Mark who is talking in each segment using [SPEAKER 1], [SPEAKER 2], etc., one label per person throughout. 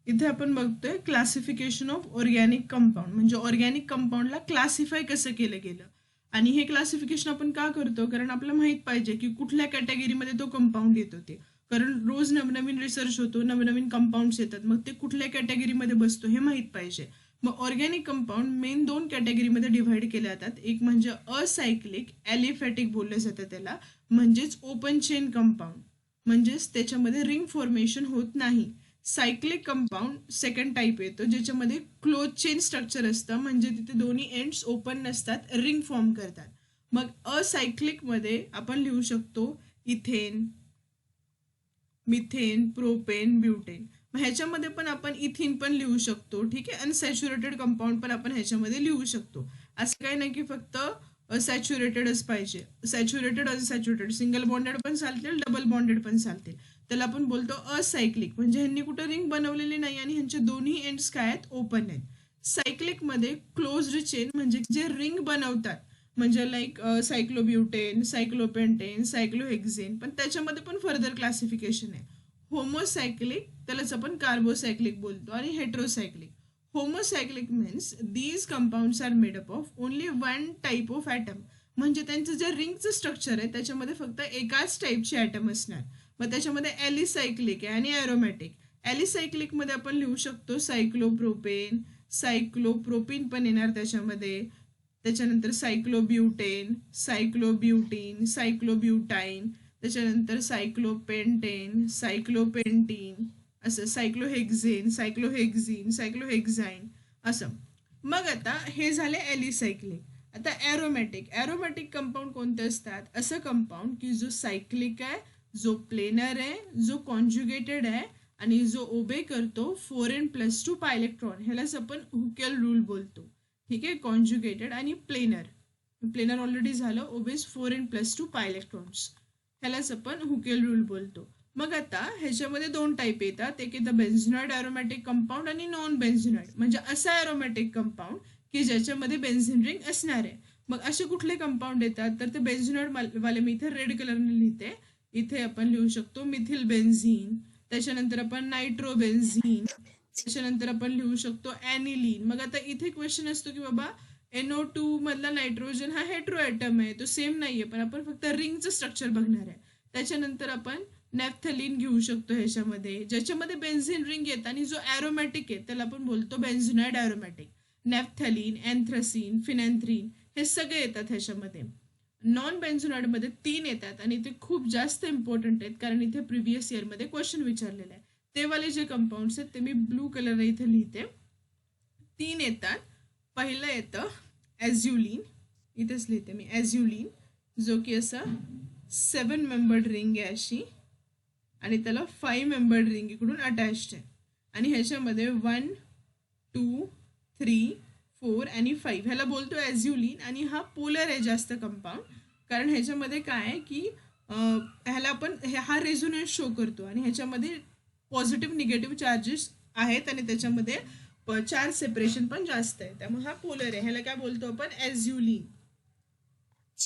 [SPEAKER 1] इथे आपण बघतोय क्लासिफिकेशन ऑफ ऑर्गॅनिक कंपाऊंड, म्हणजे ऑर्गॅनिक कंपाऊंडला क्लासिफाय कसं केलं गेलं. आणि हे क्लासिफिकेशन आपण का करतो, कारण आपल्याला माहित पाहिजे की कुठल्या कॅटेगरीमध्ये तो कंपाऊंड येतो ते. कारण रोज नवनवीन रिसर्च होतो, नवनवीन कंपाऊंड्स येतात, मग ते कुठल्या कॅटेगरीमध्ये बसतो हे माहित पाहिजे. मग ऑर्गॅनिक कंपाऊंड मेन दोन कॅटेगरीमध्ये डिव्हाइड केले जातात. एक म्हणजे असायक्लिक ॲलिफॅटिक बोललं जातं त्याला, म्हणजेच ओपन चेन कंपाऊंड, म्हणजेच त्याच्यामध्ये रिंग फॉर्मेशन होत नाही. सायक्लिक कंपाऊंड सेकंड टाईप येतो, ज्याच्यामध्ये क्लोज चेन स्ट्रक्चर असतं, म्हणजे तिथे दोन्ही एंड्स ओपन नसतात, रिंग फॉर्म करतात. मग असायक्लिक मध्ये आपण लिहू शकतो इथेन, मिथेन, प्रोपेन, ब्युटेन. मग ह्याच्यामध्ये पण आपण इथिन पण लिहू शकतो, ठीक आहे. अनसॅच्युरेटेड कंपाऊंड पण आपण ह्याच्यामध्ये लिहू शकतो. असं काही नाही की फक्त सॅच्युरेटेडच पाहिजे. सॅच्युरेटेड, अनसॅच्युरेटेड, सिंगल बॉन्डेड पण चालतील, डबल बॉन्डेड पण चालतील. त्याला आपण बोलतो असायक्लिक, म्हणजे ह्यांनी कुठं रिंग बनवलेली नाही आणि ह्यांचे दोन्ही एंड्स काय आहेत, ओपन आहेत. सायक्लिक मध्ये क्लोज्ड चेन, म्हणजे जे रिंग बनवतात, म्हणजे लाईक सायक्लोब्युटेन, सायक्लोपेंटेन, सायक्लोहेक्झेन, पण त्याच्यामध्ये पण फर्दर क्लासिफिकेशन आहे. होमोसायक्लिक, त्यालाच आपण कार्बोसायक्लिक बोलतो, आणि heterocyclic. Homocyclic means these compounds are made up of only one type of atom, म्हणजे त्यांचं जे रिंगचं स्ट्रक्चर आहे त्याच्यामध्ये फक्त एकाच टाईपचे ॲटम असणार. मग त्याच्यामध्ये ॲलिसायक्लिक आहे आणि ॲरोमॅटिक. ॲलिसायक्लिकमध्ये आपण लिहू शकतो सायक्लोप्रोपेन, सायक्लोप्रोपिन पण येणार त्याच्यामध्ये, त्याच्यानंतर सायक्लोब्युटेन, सायक्लोब्युटीन, सायक्लोब्युटाईन, त्याच्यानंतर सायक्लोपेंटेन, सायक्लोपेंटीन, असं सायक्लोहेक्झेन, सायक्लोहेक्झिन, सायक्लोहेक्झाईन, असं. मग आता हे झाले ॲलिसायक्लिक. आता ॲरोमॅटिक. ॲरोमॅटिक कंपाऊंड कोणते असतात, असं कंपाऊंड की जो सायक्लिक आहे, जो प्लेनर आहे, जो कॉन्ज्युगेटेड आहे, आणि जो ओबे करतो 4n+2 पायलेक्ट्रॉन, ह्यालाच आपण हुकेल रूल बोलतो. ठीक आहे. कॉन्ज्युगेटेड आणि प्लेनर. प्लेनर ऑलरेडी झालं, ओबेस 4n+2 पायलेक्ट्रॉन्स, ह्यालाच आपण हुकेल रूल बोलतो. मग आता ह्याच्यामध्ये दोन टाईप येतात, एक येतं बेन्झिनॉइड ॲरोमॅटिक कंपाऊंड आणि नॉन बेन्झिनॉइड, म्हणजे असा ॲरोमॅटिक कंपाऊंड की ज्याच्यामध्ये बेन्झिन रिंग असणार आहे. मग असे कुठले कंपाऊंड येतात, तर ते बेन्झिनॉइड वाले मी इथे रेड कलरने लिहिते. इथे आपण लिहू शकतो मिथिल बेन्झीन, त्याच्यानंतर आपण नायट्रोबेन्झीन, त्याच्यानंतर आपण लिहू शकतो ॲनिलीन. मग आता इथे क्वेश्चन असतो की बाबा NO2 मधला नायट्रोजन हा हेट्रो ॲटम आहे, तो सेम नाहीये, पण आपण फक्त रिंगचं स्ट्रक्चर बघणार आहे. त्याच्यानंतर आपण नॅफ्थलीन घेऊ शकतो ह्याच्यामध्ये, ज्याच्यामध्ये बेन्झिन रिंग येत, आणि जो ॲरोमॅटिक आहे त्याला आपण बोलतो बेन्झिनॉइड ॲरोमॅटिक. नॅफ्थलीन, अँथ्रासिन, फिनॅन्थ्रीन हे सगळे येतात ह्याच्यामध्ये. नॉन बेन्झिनॉइडमध्ये 3 येतात, आणि ते खूप जास्त इम्पॉर्टंट आहेत, कारण इथे प्रिव्हियस इयरमध्ये क्वेश्चन विचारलेलं आहे. ते वाले जे कंपाऊंड्स आहेत ते मी ब्लू कलरने इथे लिहिते. 3 येतात. पहिलं येतं ॲझ्युलिन, इथेच लिहिते मी ॲझ्युलिन, जो की असा 7 मेंबर्ड रिंग आहे अशी, आणि त्याला 5 मेंबर्ड रिंग इकडून अटॅच्ड आहे. आणि ह्याच्यामध्ये 1, 2, 3, 4 आणि 5 ह्याला बोलतो ॲझ्युलिन. आणि हा पोलर आहे जास्त कंपाऊंड, कारण ह्याच्यामध्ये काय आहे की ह्याला आपण हा रेझोनन्स शो करतो, आणि ह्याच्यामध्ये पॉझिटिव्ह निगेटिव्ह चार्जेस आहेत, आणि त्याच्यामध्ये चार्ज सेपरेशन पण जास्त आहे, त्यामुळे हा पोलर आहे. ह्याला काय बोलतो आपण, ॲझ्युलिन.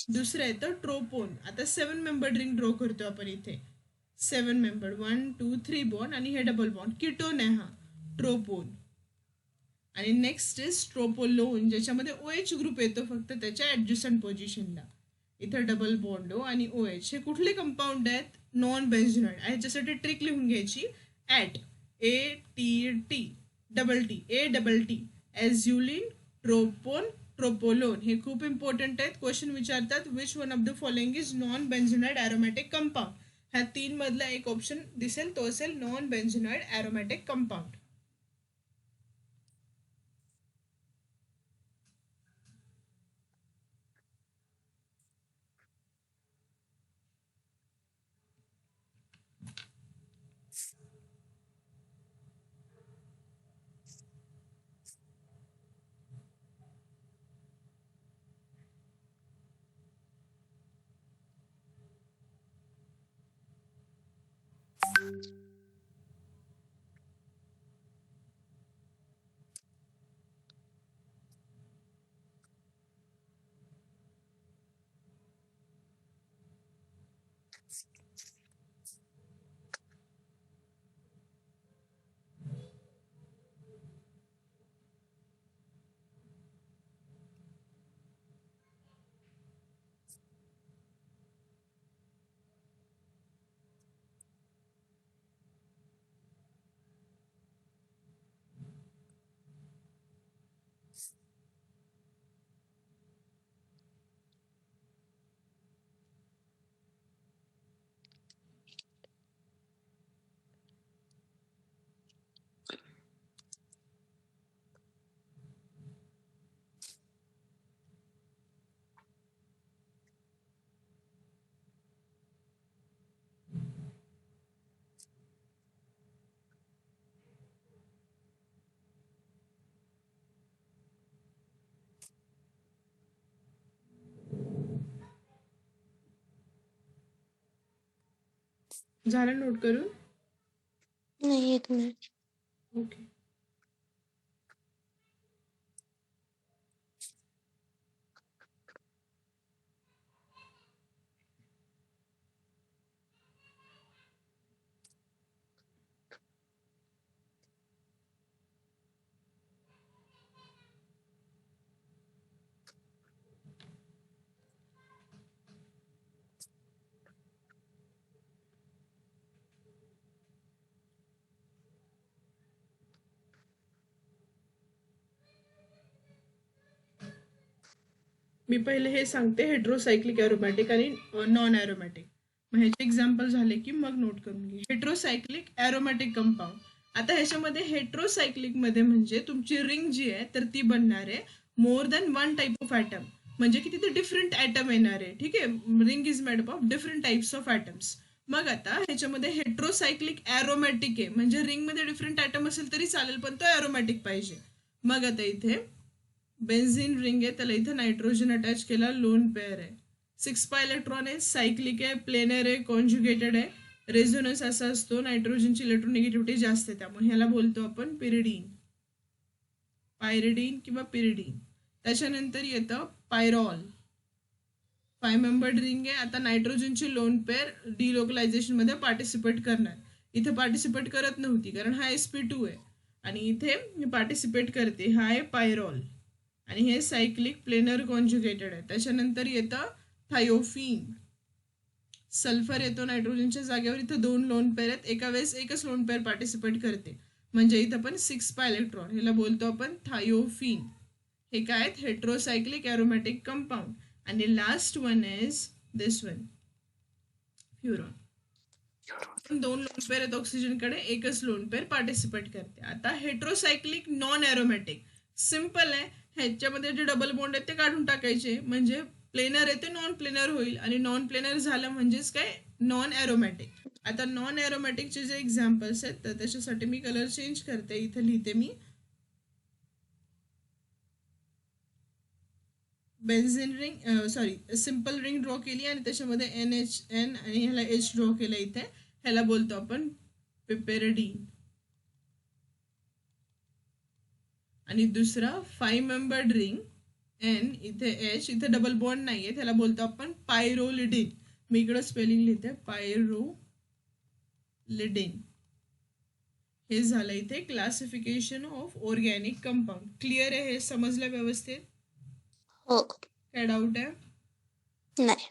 [SPEAKER 1] दुसरं येतं ट्रोपोन. आता 7 मेंबर्ड रिंग ड्रॉ करतो आपण इथे, 7 मेंबर्ड, 1, 2, 3 बॉन्ड, आणि हे डबल बॉन्ड, किटोन आहे हा, ट्रोपोन. आणि नेक्स्ट इज ट्रोपोलोन, ज्याच्यामध्ये OH ग्रुप येतो फक्त त्याच्या ॲडजस्टंट पोझिशनला. इथं डबल बॉन्ड ओ आणि OH हे कुठले कंपाऊंड आहेत, नॉन बेन्झिनॉइड. ह्याच्यासाठी ट्रिक लिहून घ्यायची, at ATT double T, A-double-T, azulene, tropone, tropolone, हे खूप इम्पॉर्टंट आहेत. क्वेश्चन विचारतात which one of the following is non benzenoid aromatic compound. ह्या 3 मधला एक ऑप्शन दिसेल, तो असेल नॉन बेन्झिनॉइड ॲरोमॅटिक कंपाऊंड. झालं नोट करून?
[SPEAKER 2] नाही, 1 मिनिट.
[SPEAKER 1] ओके. मी पहिले हे सांगते हेट्रोसायक्लिक ॲरोमॅटिक आणि नॉन ॲरोमॅटिक. मग ह्याचे एक्झाम्पल झाले की मग नोट करून घे. Heterocyclic aromatic compound. आता ह्याच्यामध्ये हेट्रोसायक्लिक मध्ये म्हणजे तुमची रिंग जी आहे तर ती बनणार आहे more than one type of atom. म्हणजे की तिथे डिफरंट ॲटम येणार आहे. ठीक आहे. Ring is made up of different types of atoms. मग आता ह्याच्यामध्ये हेट्रोसायक्लिक ॲरोमॅटिक आहे म्हणजे रिंगमध्ये डिफरंट ॲटम असेल तरी चालेल पण तो ॲरोमॅटिक पाहिजे. मग आता इथे बेन्झिन रिंग आहे त्याला इथे नायट्रोजन अटॅच केला, लोन पेअर आहे. 6 इलेक्ट्रॉन आहे, सायक्लिक आहे, प्लेनर आहे, कॉन्ज्युगेटेड आहे. रेझोनन्स असा असतो नायट्रोजनची इलेक्ट्रोनिगेटिव्हिटी जास्त आहे त्यामुळे ह्याला बोलतो आपण पिरिडीन, पायरिडीन किंवा पिरिडीन. त्याच्यानंतर येतं पायरॉल. 5 मेंबर्ड रिंग आहे. आता नायट्रोजनची लोन पेअर डिलोकलायझेशन मध्ये पार्टिसिपेट करणार. इथे पार्टिसिपेट करत नव्हती कारण हा sp2 आहे आणि इथे पार्टिसिपेट करते, हा आहे पायरॉल. आणि हे सायक्लिक प्लेनर कॉन्ज्युगेटेड आहे. त्याच्यानंतर येतं थायोफिन. सल्फर येतो नायट्रोजनच्या जागेवर. इथं 2 लोन पेअर आहेत, एका वेळेस एकच लोन पेअर पार्टिसिपेट करते म्हणजे इथं पण 6 इलेक्ट्रॉन. ह्याला बोलतो आपण थायोफिन. हे काय आहेत? Heterocyclic aromatic compound. आणि last one is this one, furan. 2 lone pair आहेत ऑक्सिजनकडे, एकच लोन पेअर पार्टिसिपेट करते. आता हेट्रोसायक्लिक नॉन ॲरोमॅटिक सिम्पल आहे. ह्याच्यामध्ये जे डबल बॉन्ड आहेत ते काढून टाकायचे म्हणजे प्लेनर आहे ते नॉन प्लेनर होईल आणि नॉन प्लेनर झालं म्हणजेच काय नॉन ॲरोमॅटिक. आता नॉन ॲरोमॅटिकचे जे एक्झाम्पल्स आहेत तर त्याच्यासाठी मी कलर चेंज करते. इथे लिहिते मी benzene ring, sorry simple ring draw केली आणि त्याच्यामध्ये NHN आणि ह्याला H ड्रॉ केलं इथे. ह्याला बोलतो आपण पिपेरडीन. आणि दुसरा 5 मेंबर्ड रिंग N, इथे H, इथे डबल बॉन्ड नाहीये, त्याला बोलतो आपण पायरोलिडिन. मी इकडं स्पेलिंग लिहिते पायरोलिडिन. हे झालं इथे classification of organic compound. Clear आहे? हे समजलं व्यवस्थित?
[SPEAKER 2] हो.
[SPEAKER 1] काय डाऊट आहे?
[SPEAKER 2] नाही.